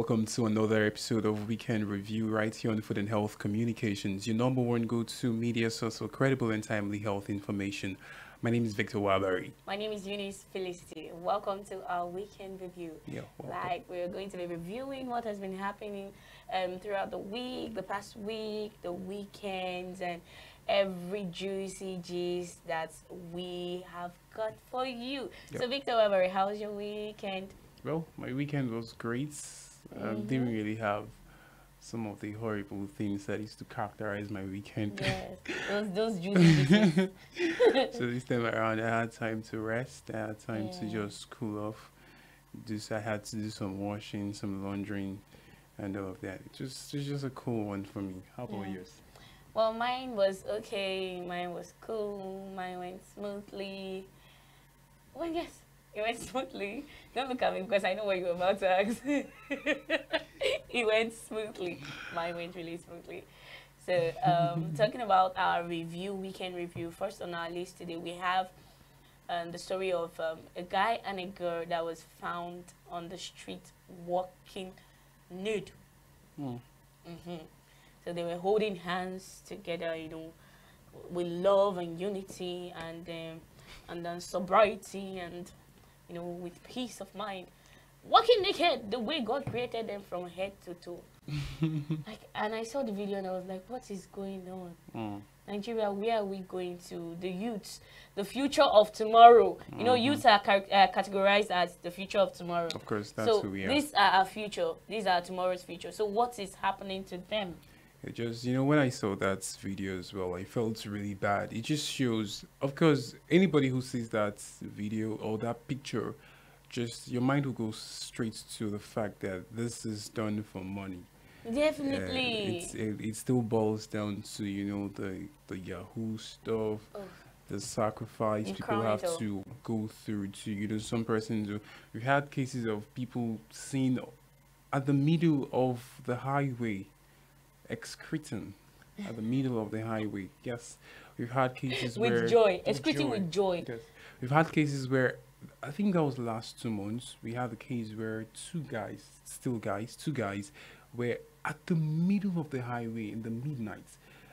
welcome to another episode of Weekend Review right here on Food and Health Communications, your number one go-to media source for credible and timely health information. My name is Victor Wabari. My name is Eunice Felicity. Welcome to our Weekend Review. Yeah, like we're going to be reviewing what has been happening throughout the week, the past week, the weekends, and every juicy gist that we have got for you. Yep. So Victor Wabari, how was your weekend? Well, my weekend was great. Didn't really have some of the horrible things that used to characterize my weekend. Yes, those juicy gist. So this time around, I had time to rest. I had time to just cool off. I had to do some washing, some laundering, and all of that. It was just a cool one for me. How about yours? Well, mine was okay. Mine was cool. Mine went smoothly. Well, yes. It went smoothly. Don't look at me because I know what you're about to ask. It went smoothly. Mine went really smoothly. So, talking about our review, weekend review, first on our list today, we have the story of a guy and a girl that was found on the street walking nude. So they were holding hands together, you know, with love and unity and then sobriety and, you know, with peace of mind, walking naked the way God created them from head to toe. And I saw the video and I was like, what is going on? Nigeria, where are we going to? The youths, the future of tomorrow. You know, youths are categorized as the future of tomorrow. Of course, that's who we are. These are our future. These are tomorrow's future. So what is happening to them? It just, you know, when I saw that video as well, I felt really bad. It just shows, of course, anybody who sees that video or that picture, just your mind will go straight to the fact that this is done for money. Definitely. It still boils down to, you know, the Yahoo stuff, the sacrifice people have to go through to, you know, some persons. We've had cases of people seen at the middle of the highway, excreting at the middle of the highway. Yes, we've had cases with where joy, excreting with joy. Yes, we've had cases where I think that was the last 2 months. We had the case where two guys were at the middle of the highway in the midnight,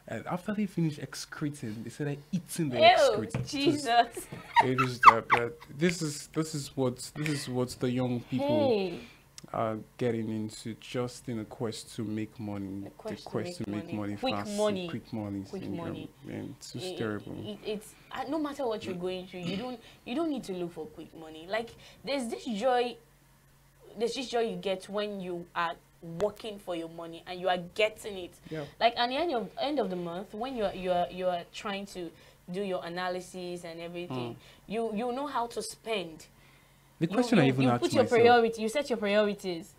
and after they finished excreting, they started eating the excrete. Jesus! It is this is what the young people are getting into, just in a quest to make money. The quest to make money quick fast, money, quick money, quick money. Man, it's just terrible. It's no matter what you're going through, you don't need to look for quick money. Like there's this joy you get when you are working for your money and you are getting it. Yeah. Like at the end of the month, when you are trying to do your analysis and everything, you know how to spend. The question I even asked myself, you set your priorities.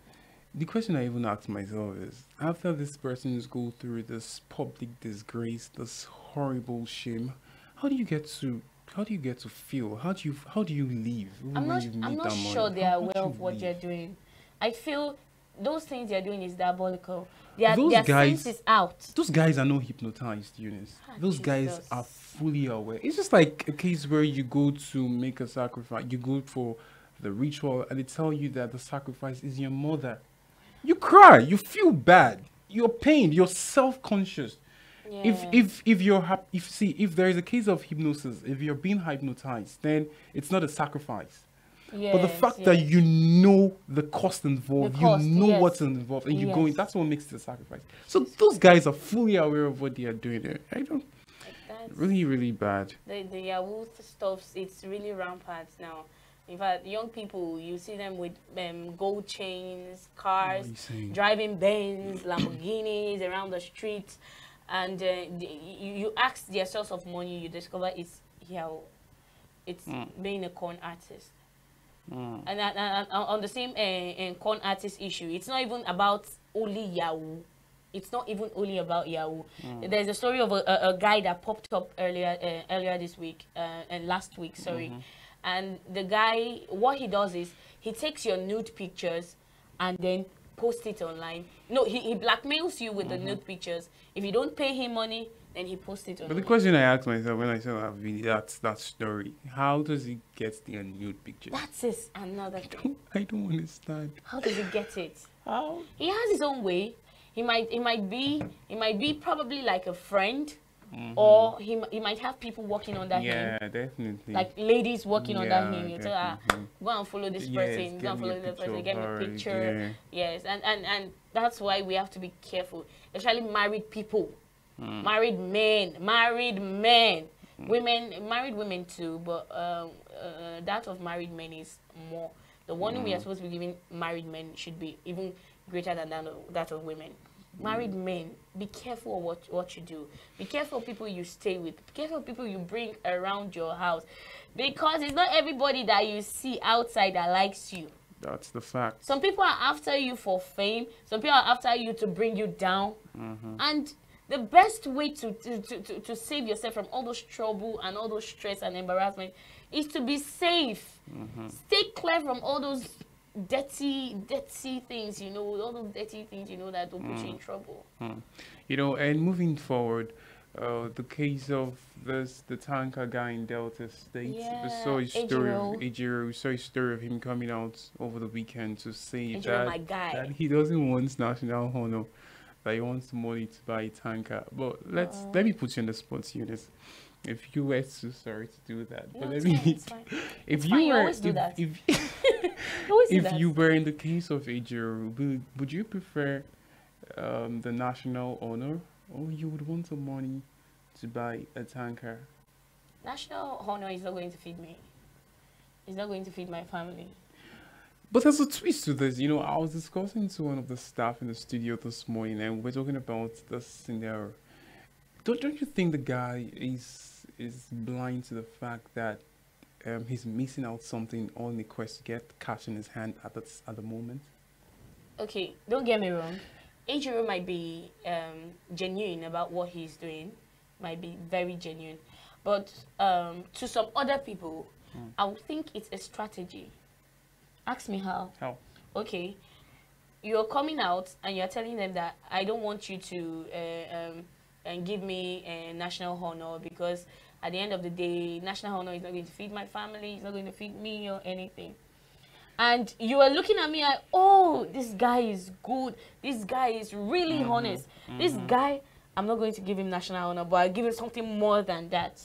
The question I even asked myself is, after this person's go through this public disgrace, this horrible shame, how do you get to feel? How do you live? I'm not sure they are aware of what they're doing. I feel those things they're doing is diabolical. Their sense is out. Those guys are not hypnotized, Eunice. Those guys are fully aware. It's just like a case where you go to make a sacrifice. You go for the ritual and they tell you that the sacrifice is your mother. You cry, you feel bad, you're pained, you're self-conscious. If there is a case of hypnosis, if you're being hypnotized, then it's not a sacrifice. But the fact that you know the cost involved, you know what's involved, and you go in, that's what makes it a sacrifice. So those guys are fully aware of what they are doing there. I don't. Really, really bad. The Yahoo stuff, it's really rampant now. In fact, young people, you see them with gold chains, cars, driving Benz, Lamborghinis around the streets, and you ask their source of money, you discover it's Yahoo. It's being a con artist. And on the same con artist issue, it's not even about only Yahoo. It's not even only about Yahoo. There's a story of a guy that popped up earlier this week and last week, sorry. And the guy, what he does is he takes your nude pictures and then posts it online. No, he blackmails you with the nude pictures. If you don't pay him money, Then he posted it on. But the question I asked myself when I saw that video, that story, how does he get the nude picture? That's another thing. I don't understand. How does he get it? How? He has his own way. He might be probably like a friend. Or he might have people working under him. Yeah, definitely. Like ladies working under him. You tell her, go and follow this person, Yes, go and follow this person, get me a picture. Yeah. Yes, and that's why we have to be careful, especially married people, married men, women, married women too, but that of married men is more. The warning we are supposed to be giving married men should be even greater than that of women. Married men, be careful of what you do. Be careful of people you stay with. Be careful of people you bring around your house. Because it's not everybody that you see outside that likes you. That's the fact. Some people are after you for fame. Some people are after you to bring you down. And the best way to save yourself from all those trouble and all those stress and embarrassment is to be safe. Stay clear from all those dirty things, you know, all those dirty things, you know, that will put you in trouble. You know, and moving forward, the case of the tanker guy in Delta State, we saw his story of Ejiro. We saw his story of him coming out over the weekend to say that he doesn't want national honor, that he wants money to buy a tanker. But let me put you on the spot, Eunice. If you were so sorry to do that, No, but it's let me. fine, it's fine. If It's you fine, you were, always do that. if you were in the case of Ejiro, would you prefer the national honor, or you would want the money to buy a tanker? National honor is not going to feed me. It's not going to feed my family. But there's a twist to this. You know, I was discussing to one of the staff in the studio this morning, and we're talking about this scenario. Don't you think the guy is blind to the fact that he's missing out something on the quest to get cash in his hand at the moment? Okay, don't get me wrong. Ejiro might be genuine about what he's doing, might be very genuine, but to some other people, I would think it's a strategy. Ask me how. How? Okay, you're coming out and you're telling them that I don't want you to and give me a national honor, because at the end of the day, national honor is not going to feed my family, it's not going to feed me or anything. And you are looking at me like, oh, this guy is good, this guy is really honest. This guy, I'm not going to give him national honor, but I'll give him something more than that.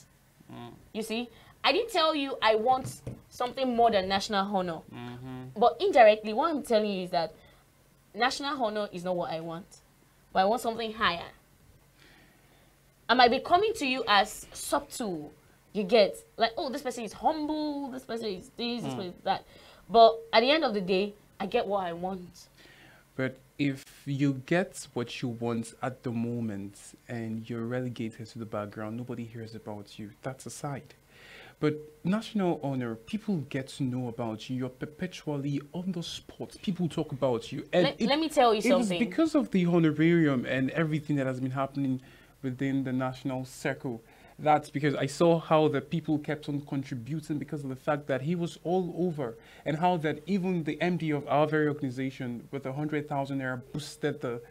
You see, I didn't tell you I want something more than national honor. But indirectly, what I'm telling you is that national honor is not what I want, but I want something higher. I might be coming to you as subtle, you get, like, oh, this person is humble, this person is this person is that. But at the end of the day, I get what I want. But if you get what you want at the moment and you're relegated to the background, nobody hears about you. That's aside. But national honor, people get to know about you. You're perpetually on the spot. People talk about you. And let me tell you something. It's because of the honorarium and everything that has been happening within the national circle. That's because I saw how the people kept on contributing because of the fact that he was all over, and how that even the MD of our very organization with 100,000 naira boosted the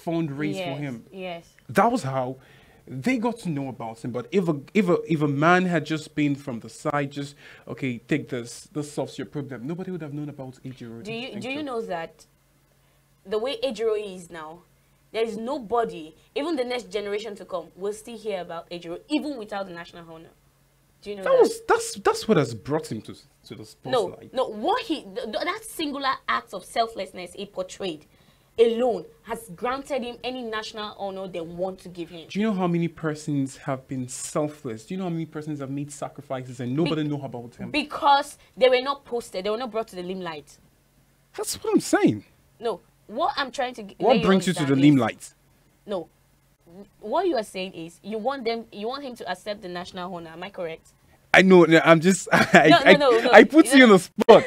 fundraise for him. Yes. That was how they got to know about him. But if a man had just been from the side, just okay, take this solves your problem, nobody would have known about Ejiro. Do you know that the way Ejiro is now, there is nobody, even the next generation to come, will still hear about Ejiro, even without the national honor. Do you know that? That's what has brought him to the spotlight. No, that singular act of selflessness he portrayed alone has granted him any national honor they want to give him. Do you know how many persons have been selfless? Do you know how many persons have made sacrifices and nobody know about him? Because they were not posted, they were not brought to the limelight. That's what I'm saying. No. What I'm trying to what brings you to the limelight? No, what you are saying is you want him to accept the national honor. Am I correct? I know. I'm just. No. I put you on the spot.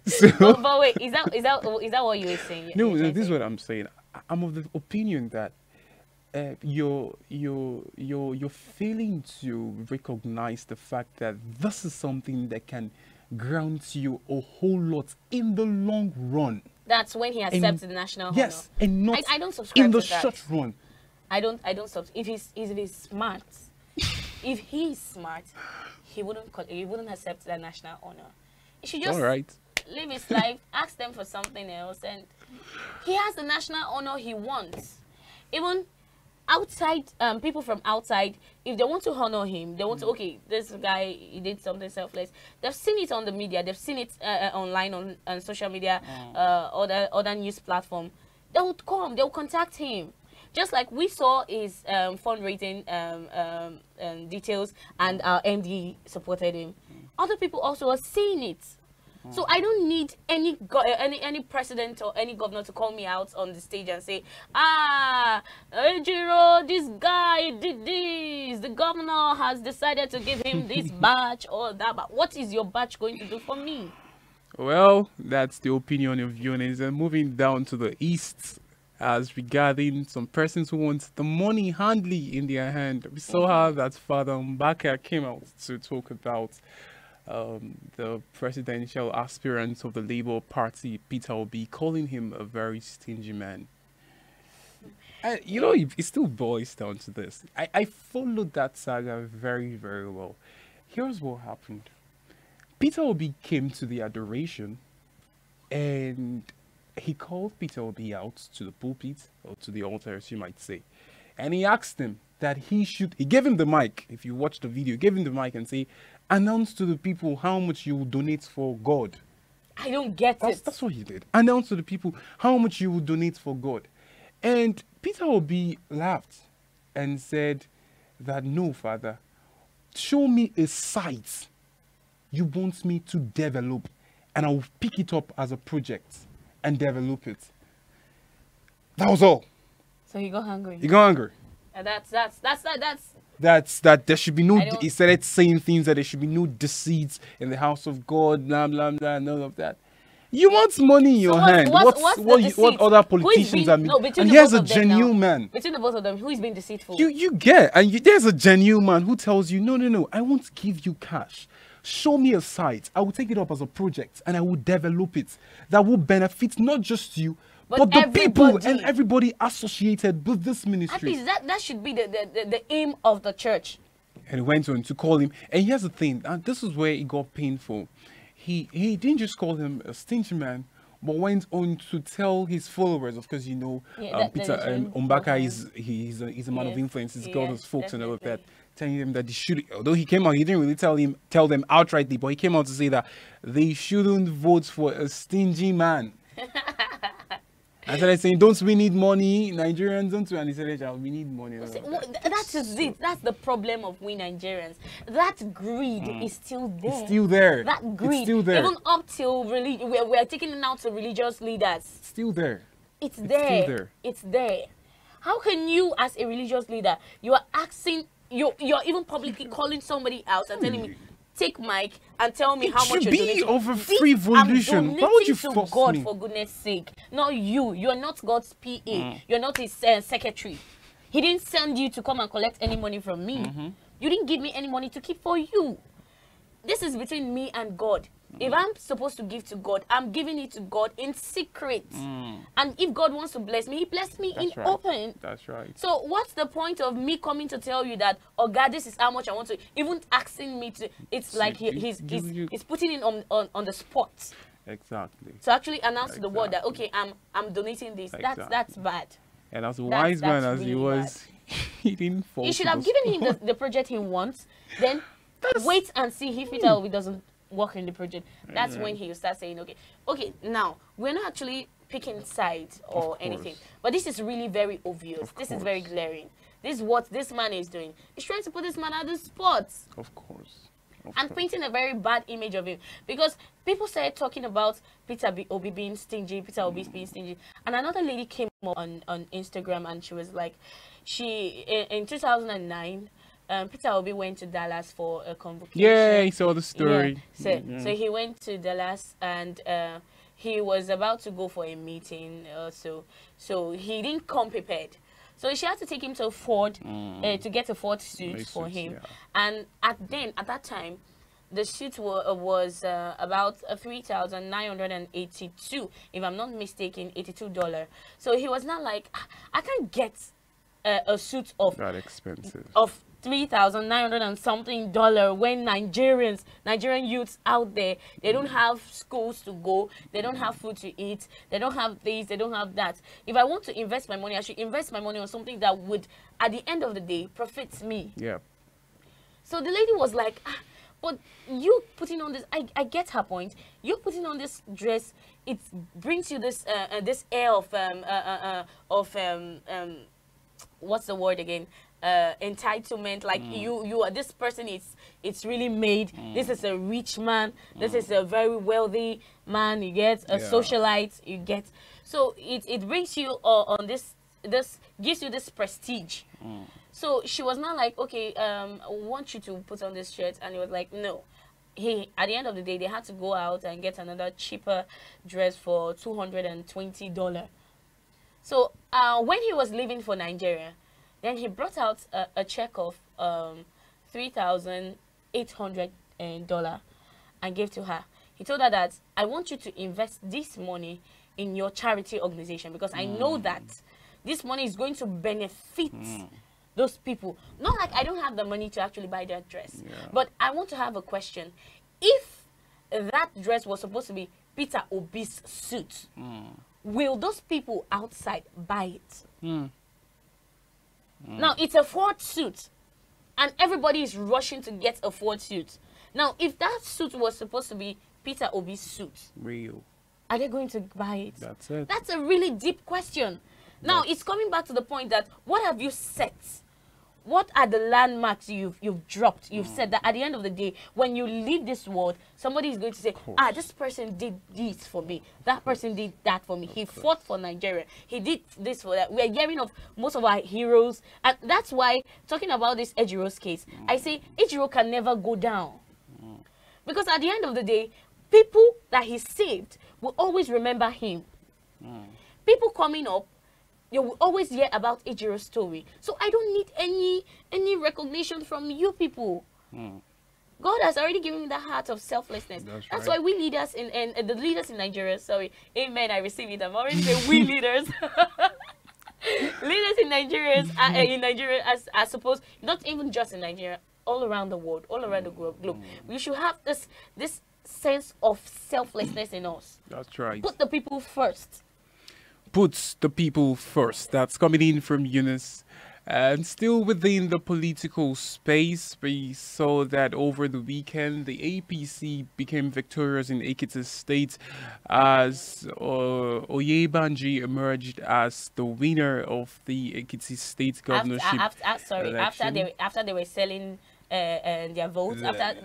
So, but wait, is that what you were saying? No, this is what I'm saying. I'm of the opinion that you're failing to recognize the fact that this is something that can grant you a whole lot in the long run. That's when he accepts the national honor. Yes, and not I don't subscribe in the to that. short run. I don't stop. If he's smart, if he's smart, he wouldn't accept that national honor. He should just live his life, ask them for something else, and he has the national honor he wants. Even outside, people from outside, if they want to honor him, they want to, okay, this guy, he did something selfless. They've seen it on the media, they've seen it online on social media, other news platform. They would come, they'll contact him. Just like we saw his fundraising details, and our MD supported him. Other people also are seeing it. So I don't need any president or any governor to call me out on the stage and say, Ejiro, this guy did this. The governor has decided to give him this badge or that. But what is your badge going to do for me? Well, that's the opinion of Jonas. And moving down to the east, as regarding some persons who want the money handily in their hand. We saw how that Father Mbaka came out to talk about the presidential aspirant of the Labour Party, Peter Obi, calling him a very stingy man. You know, it still boils down to this. I followed that saga very, very well. Here's what happened. Peter Obi came to the adoration, and he called Peter Obi out to the pulpit, or to the altar, as you might say. And he asked him that he gave him the mic. If you watch the video, gave him the mic and say, announce to the people how much you will donate for God. I don't get it. That's what he did. Announce to the people how much you will donate for God. And Peter Obi laughed and said that, no, Father, show me a site you want me to develop, and I will pick it up as a project and develop it. That was all. So he got hungry. He got hungry. That's that there should be no, he started saying things that there should be no deceits in the house of God, blah, blah, blah, none of that. You want money in your hand. What other politicians are making? And here's a genuine man. Between the both of them, who is being deceitful? You get, and there's a genuine man who tells you, no, I won't give you cash. Show me a site. I will take it up as a project and I will develop it. That will benefit not just you, but the people and everybody associated with this ministry. At least that should be the aim of the church. And he went on to call him. And here's the thing, and this is where it got painful. He didn't just call him a stingy man, but went on to tell his followers, of course, you know, Peter Mbaka he's a man of influence. He's got his folks and all of that, telling them that they should. Although he came out, he didn't really tell them outrightly, but he came out to say that they shouldn't vote for a stingy man. I started saying, don't we need money? Nigerians don't we? And he said, we need money. That's it. That's the problem of we Nigerians. That greed is still there. It's still there. That greed. It's still there. Even up till we are taking it out to religious leaders. Still there. It's there. Still there. It's there. How can you, as a religious leader, you are asking, you're even publicly calling somebody out and telling me, take mic and tell me how much you're donating. It should be of a free volition. Why would you force God, me? for goodness sake. Not you. You're not God's PA. You're not his secretary. He didn't send you to come and collect any money from me. You didn't give me any money to keep for you. This is between me and God. If I'm supposed to give to God, I'm giving it to God in secret. And if God wants to bless me, he blessed me in open. That's right. So what's the point of me coming to tell you that, oh God, this is how much I want to, even asking me to, it's like he's putting it on the spot. Exactly. To actually announce to the world that, okay, I'm donating this. That's bad. And as a wise man as he was, he didn't fall. He should have given him the project he wants, then wait and see if Peter Obi doesn't work in the project. That's when he will start saying, okay, now we're not actually picking sides or anything, but this is really very obvious. This is very glaring. This is what this man is doing. He's trying to put this man at the spot. Of course. And painting a very bad image of him, because people started talking about Peter Obi being stingy, Peter Obi being stingy, and another lady came up on Instagram and she was like, in 2009. Peter Obi went to Dallas for a convocation. Yeah, he saw the story. Yeah. So he went to Dallas and he was about to go for a meeting. So he didn't come prepared. So she had to take him to Ford to get a Ford suit for him. Yeah. And at that time, the suit was about $3,982, if I'm not mistaken, $82. So he was not like, I can't get a suit of that expensive of $3,900 and something when Nigerian youths out there, they don't have schools to go, they don't have food to eat, they don't have this, they don't have that. If I want to invest my money, I should invest my money on something that would, at the end of the day, profit me. Yeah. So the lady was like, but you putting on this, I get her point. You putting on this dress, it brings you this this air of what's the word again? Entitlement. Like you are, this person it's really made. This is a rich man. This is a very wealthy man. You get a socialite. You get, so it brings you on this gives you this prestige. So she was not like, okay, I want you to put on this shirt, and he was like, no. At the end of the day, they had to go out and get another cheaper dress for $220. So when he was leaving for Nigeria, then he brought out a check of $3,800 and gave to her. He told her that, I want you to invest this money in your charity organization, because I know that this money is going to benefit those people. Not like I don't have the money to actually buy that dress. But I want to have a question. If that dress was supposed to be Peter Obi's suit, will those people outside buy it? Now, it's a Ford suit, and everybody is rushing to get a Ford suit. Now, if that suit was supposed to be Peter Obi's suit, are they going to buy it? That's it. That's a really deep question. Now, it's coming back to the point that, what have you set? What are the landmarks you've dropped? You've said that at the end of the day, when you leave this world, somebody is going to say, this person did this for me. That person did that for me. He fought for Nigeria. He did this for that. We're hearing of most of our heroes. And that's why, talking about this Ejiro's case, I say Ejiro can never go down. Because at the end of the day, people that he saved will always remember him. People coming up, you will always hear about Ejiro's story. So I don't need any recognition from you people. God has already given me that heart of selflessness. That's why we leaders and the leaders in Nigeria, sorry, amen, I receive it. I'm already saying we leaders. Leaders in Nigeria, I suppose, not even just in Nigeria, all around the world, all around the globe. We should have this sense of selflessness in us. That's right. Put the people first. Puts the people first. That's coming in from Eunice. And still within the political space, we saw that over the weekend, the APC became victorious in Akita State as Oyebanji emerged as the winner of the Ekiti State governorship. After they were selling their votes, after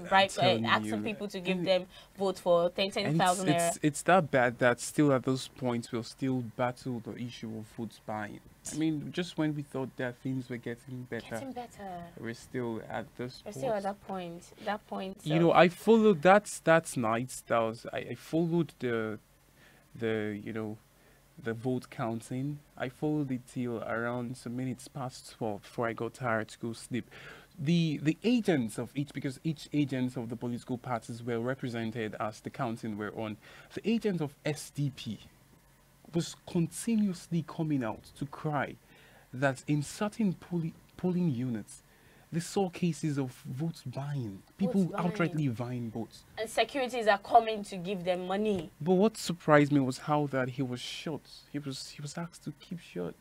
asking people to give them vote for 10,000 naira. It's that bad that still at those points we'll still battle the issue of vote buying. I mean, just when we thought that things were getting better, we're still at this point. We're still at that point. So. You know, I followed that's night. I followed the vote counting. I followed it till around some minutes past 12 before I got tired to go sleep. The agents of each, because each agents of the political parties were represented as the counting were on, the agent of SDP was continuously coming out to cry that in certain polling units, they saw cases of votes buying, people outrightly buying votes. And securities are coming to give them money. But what surprised me was how that he was shot. He was asked to keep shut.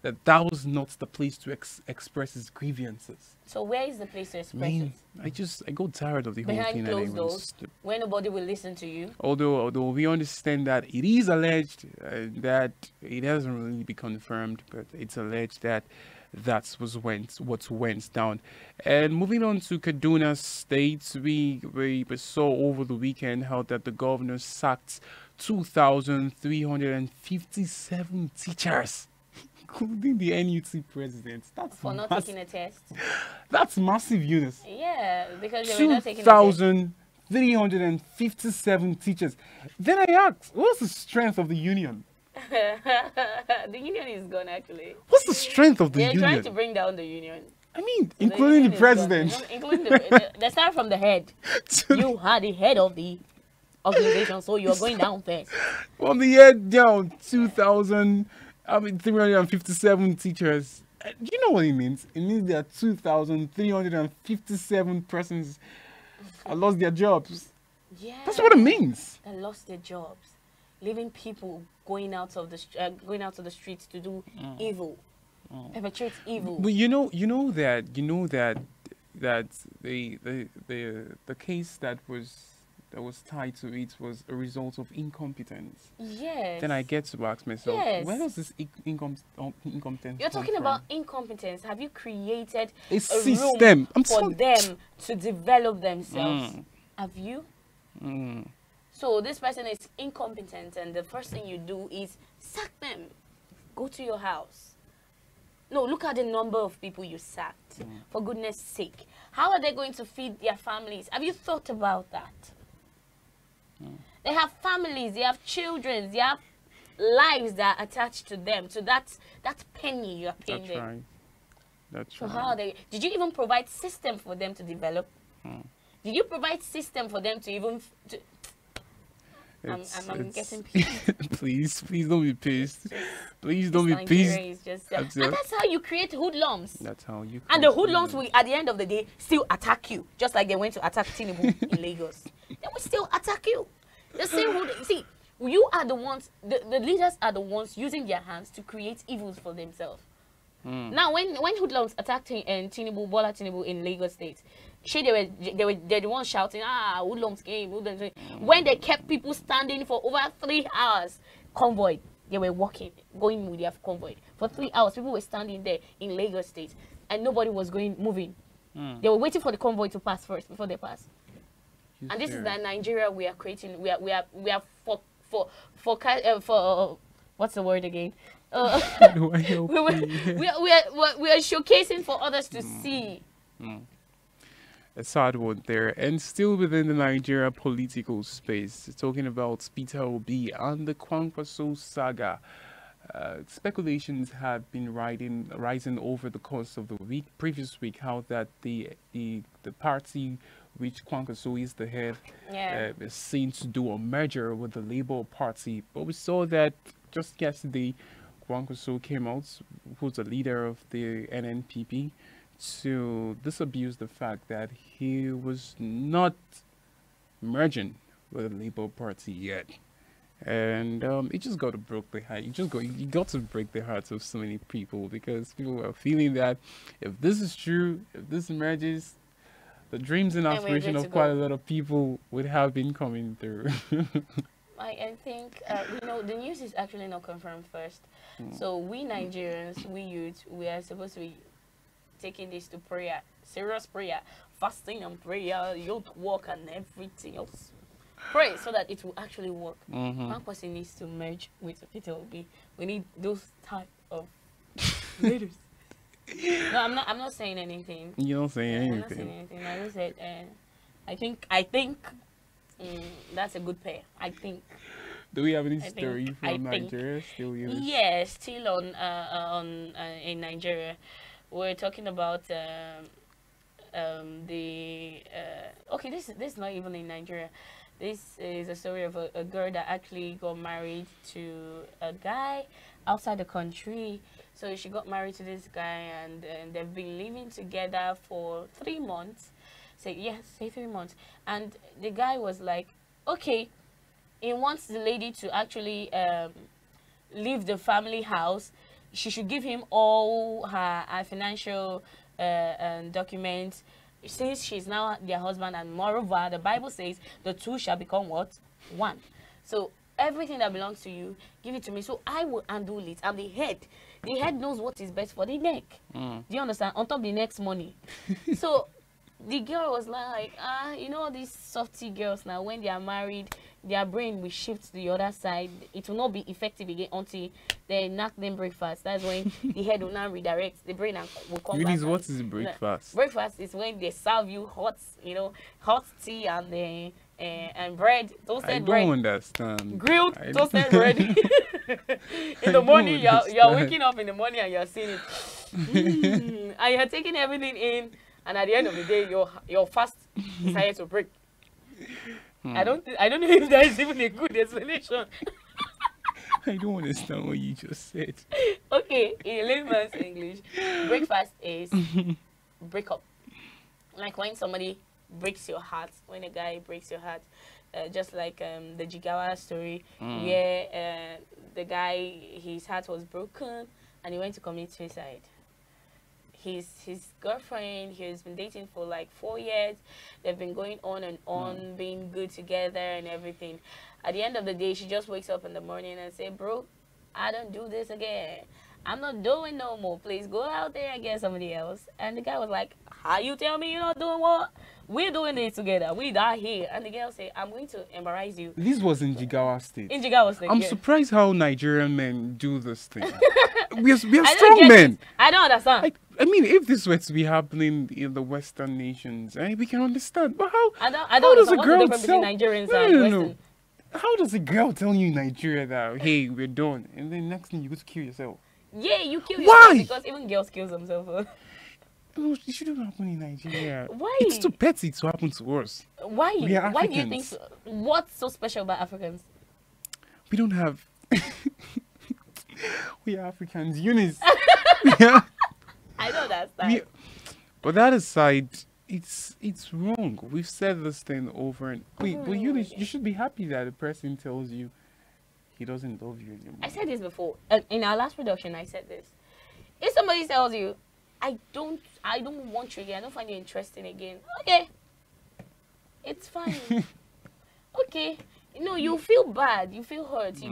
That was not the place to express his grievances. So where is the place to express it? I got tired of the whole thing. Behind closed doors, where nobody will listen to you. Although we understand that it is alleged that it hasn't really been confirmed, but it's alleged that that's what went down. And moving on to Kaduna State, we saw over the weekend how that the governor sacked 2,357 teachers, including the NUT president. That's for not taking a test. That's massive, Eunice. Yeah, because they were not taking a test. 2,357 teachers. Then I asked, what's the strength of the union? The union is gone, actually. What's the strength of the union? They're trying to bring down the union. I mean, including the president. Including they start from the head. You are the head of the organization, so you're going down first. From the head down, 357 teachers. Do you know what it means? It means there are 2,357 persons that lost their jobs. Yeah. That's what it means. That lost their jobs, leaving people going out of the streets to do evil, perpetrate evil. But you know that the case that was tied to it was a result of incompetence. Yes. Then I get to ask myself, where does this incompetence You're talking come about from? incompetence. Have you created A room system for them to develop themselves? Have you? So this person is incompetent, and the first thing you do is sack them. Go to your house. No, look at the number of people you sacked. For goodness sake. How are they going to feed their families? Have you thought about that? They have families, they have children, they have lives that are attached to them. So that's penny you are paying them. Right. That's so right. how are they? Did you even provide system for them to develop? Did you provide system for them to even? I'm getting pissed. Please don't be pissed. Please don't be pissed. And that's how you create hoodlums. That's how you. And the hoodlums will, at the end of the day, still attack you, just like they went to attack Tinubu in Lagos. They will still attack you. The same hood. See, you are the ones. The leaders are the ones using their hands to create evils for themselves. Now, when hoodlums attacked Bola Tinubu in Lagos State, they're the ones shouting, hoodlums came, hoodlums came. When they kept people standing for over 3 hours, convoy, they were going with their convoy. For 3 hours, people were standing there in Lagos State, and nobody was moving. They were waiting for the convoy to pass first before they passed. And this is the Nigeria we are creating. We are for what's the word again? We are showcasing for others to see. A sad one there. And still within the Nigeria political space, talking about Peter Obi and the Kwankwaso saga. Speculations have been rising over the course of the previous week, how that the party which Kwankwaso is the head is seen to do a merger with the Labour Party. But we saw that just yesterday, Kwankwaso came out, who's the leader of the NNPP, to disabuse the fact that he was not merging with the Labour Party yet. And it just got to break the heart. You got to break the hearts of so many people, because people are feeling that if this is true, if this merges, the dreams and aspirations of quite a lot of people would have been coming through. I think the news is actually not confirmed first. So we Nigerians, we youth, we are supposed to be taking this to prayer, serious prayer, fasting and prayer, youth walk and everything else. Pray so that it will actually work. One person needs to merge with Peter Obi. We need those type of leaders. No, I'm not saying anything. You don't say anything. I'm not saying anything. I just said I think that's a good pair. I think. Do we have any story from Nigeria still? Yes, still on in Nigeria. We're talking about okay, this is not even in Nigeria. This is a story of a girl that actually got married to a guy outside the country. So she got married to this guy, and they've been living together for 3 months. Say 3 months. And the guy was like, okay, he wants the lady to actually leave the family house. She should give him all her financial documents, since she's now their husband, and moreover, the Bible says the two shall become what? One. So everything that belongs to you, give it to me. So I will handle it. I'm the head. The head knows what is best for the neck. Do you understand? On top the next money. So the girl was like, these softy girls now, when they are married, their brain will shift to the other side. It will not be effective again until they knock them breakfast. That's when the head will now redirect. The brain will come back. What is breakfast? Breakfast is when they serve you hot tea and bread, toasted bread. I don't understand. Grilled toasted bread. In the morning, you're waking up in the morning and you're seeing it. And you're taking everything in, and at the end of the day, your fast decided to break. I don't know if that is even a good explanation. I don't understand what you just said. Okay, in layman's English, breakfast is break up. Like when somebody breaks your heart, when a guy breaks your heart, just like the Jigawa story, where the guy, his heart was broken and he went to commit suicide. His girlfriend, he's been dating for like 4 years. They've been going on and on, being good together and everything. At the end of the day, she just wakes up in the morning and say, bro, I don't do this again. I'm not doing no more. Please go out there and get somebody else. And the guy was like, how you tell me you're not doing what? We're doing this together. We are here. And the girl said, I'm going to embarrass you. This was in Jigawa State. In Jigawa State, I'm yeah. surprised how Nigerian men do this thing. we are strong men. I don't understand. I mean, if this were to be happening in the Western nations, we can understand. But how? I don't understand what's the difference between Nigerians and Western. How does a girl tell you in Nigeria that, hey, we're done, and then next thing you go to kill yourself? Yeah, you kill yourself because even girls kill themselves. No, it shouldn't happen in Nigeria. Why? It's too petty to happen to us. Why? We are Africans. Why do you think so? What's so special about Africans? We don't have... we are Africans. Eunice. Yeah. I know that's that. But that aside, it's wrong. We've said this thing over and... Wait, but Eunice, you should be happy that a person tells you he doesn't love you anymore. I said this before. In our last production, I said this. If somebody tells you, I don't want you again, I don't find you interesting again, okay, it's fine. Okay, you feel bad, you feel hurt, you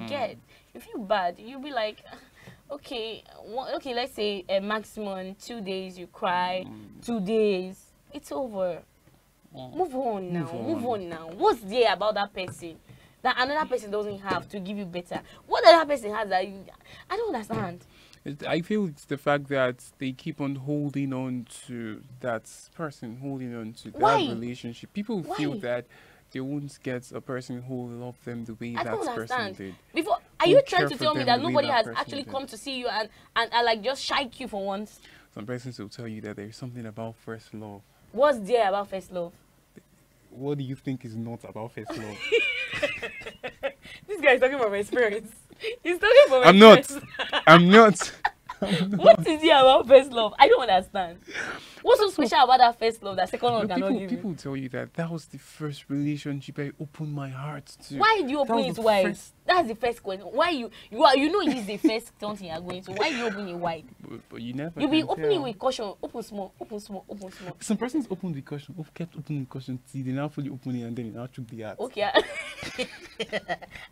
feel bad, you'll be like, okay, let's say a maximum 2 days you cry, 2 days, it's over. Move on now. What's there about that person that another person doesn't have to give you better? What the other person has that I don't understand. I feel it's the fact that they keep on holding on to that person, holding on to that relationship. People feel that they won't get a person who will love them the way that person did. Are you trying to tell me that nobody has actually come to see you and like just shike you for once? Some persons will tell you that there's something about first love. What's there about first love? What do you think is not about first love? This guy is talking from experience. He's talking from experience. I'm not. What is it about first love? I don't understand. What's so special about that first love that second love cannot give you? People tell you that was the first relationship I opened my heart to. Why do you open it wide? That's the first question. Why you it's the first something you are going to. Why do you open it wide? But you never. You be opening with caution. Open small. Some persons opened with caution. Kept opening with caution till they now fully open it and then it now took the heart. Okay.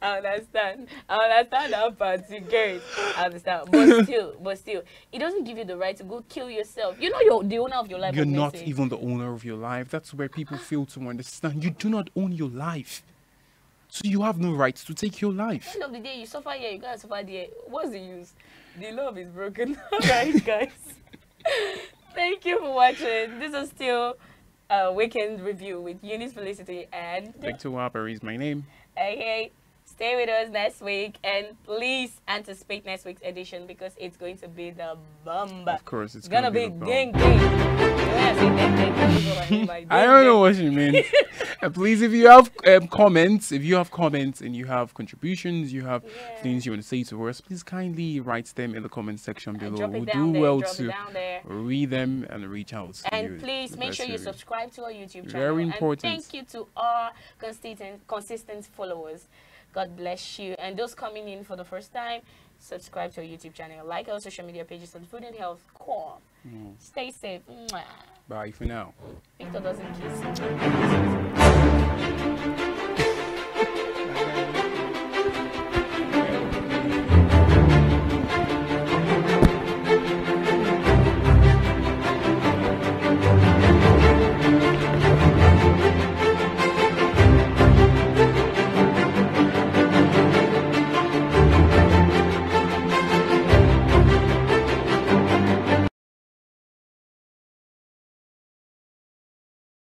I understand that part. You get it. I understand. But still, it doesn't give you the right to go kill yourself. You know you're the owner of your life. You're not even the owner of your life. That's where people fail to understand. You do not own your life. So you have no right to take your life. At the end of the day, you suffer here, you gotta suffer there. What's the use? The love is broken. Alright, guys. Thank you for watching. This is still a weekend review with Eunice Felicity and Victor Wapper is my name. Okay. Stay with us next week and please anticipate next week's edition because it's going to be the bomb. Of course, it's gonna be ding ding. I don't know what you mean. Please, if you have comments, and you have contributions, you have things you want to say to us, please kindly write them in the comment section below. We'll do well to read them and reach out to you. And please make sure you subscribe to our YouTube channel. Very important. And thank you to our consistent followers. God bless you. And those coming in for the first time, subscribe to our YouTube channel. Like our social media pages on Food and Health Core. Stay safe. Bye for now. Victor doesn't kiss.